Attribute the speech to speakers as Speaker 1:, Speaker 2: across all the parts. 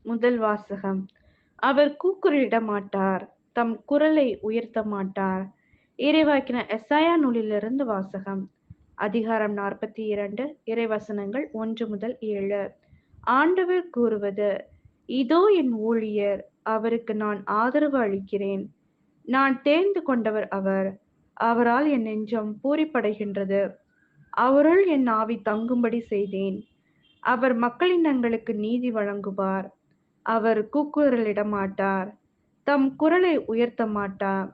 Speaker 1: முதல் வாசகம். அவர் கூக்குரலிட மாட்டார், தம் குரலை உயர்த்த மாட்டார். இறைவாக்கினர் எசாயா நூலிலிருந்து வாசகம். அதிகாரம் 42, இறைவசனங்கள் 1 முதல் 7. ஆண்டவர் கூறுவது: இதோ என் ஊழியர், அவருக்கு நான் ஆதரவு அளிக்கிறேன். நான் தேர்ந்து கொண்டவர் அவர், அவரால் என் நெஞ்சம் பூரிப்படைகின்றது. அவருள் என் ஆவி தங்கும்படி செய்தேன். அவர் மக்களினங்களுக்கு நீதி வழங்குவார். அவர் கூக்குரலிட மாட்டார், தம் குரலை உயர்த்த மாட்டார்.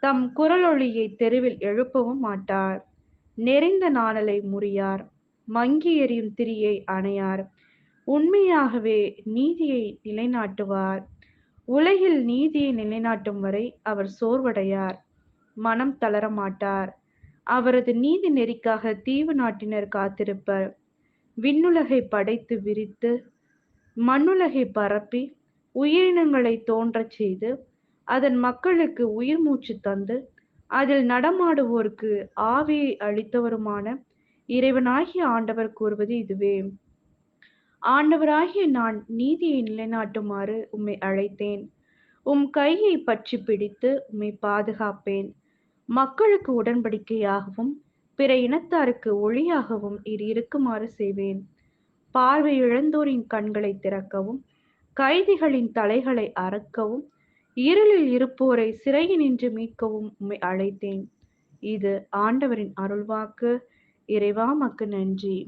Speaker 1: தம் குரலொலியை தெருவில் எழுப்பவும் மாட்டார். நெரிந்த நாணலை முறியார், மங்கி எரியும் திரியை அணையார். உண்மையாகவே நீதியை நிலைநாட்டுவார். உலகில் நீதியை நிலைநாட்டும் வரை அவர் சோர்வடையார், மனம் தளரமாட்டார். அவரது நீதி நெறிக்காக தீவு நாட்டினர் காத்திருப்பர். விண்ணுலகை படைத்து விரித்து, மண்ணுலகை பரப்பி, உயிரினங்களை தோன்றச் செய்து, அதன் மக்களுக்கு உயிர் மூச்சு தந்து, அதில் நடமாடுவோருக்கு ஆவியை அளித்தவருமான இறைவனாகிய ஆண்டவர் கூறுவது இதுவே: ஆண்டவராகிய நான் நீதியை நிலைநாட்டுமாறு உம்மை அழைத்தேன். உம் கையை பற்றி பிடித்து உம்மை பாதுகாப்பேன். மக்களுக்கு உடன்படிக்கையாகவும் பிற இனத்தாருக்கு ஒளியாகவும் நீர் இருக்குமாறு செய்வேன். பார்வை இழந்தோரின் கண்களை திறக்கவும், கைதிகளின் தலைகளை அறுக்கவும், இருளில் இருப்போரை சிறையினின்று மீட்கவும் உம்மை அழைத்தேன். இது ஆண்டவரின் அருள்வாக்கு. இறைவா, மக்கு நன்றி.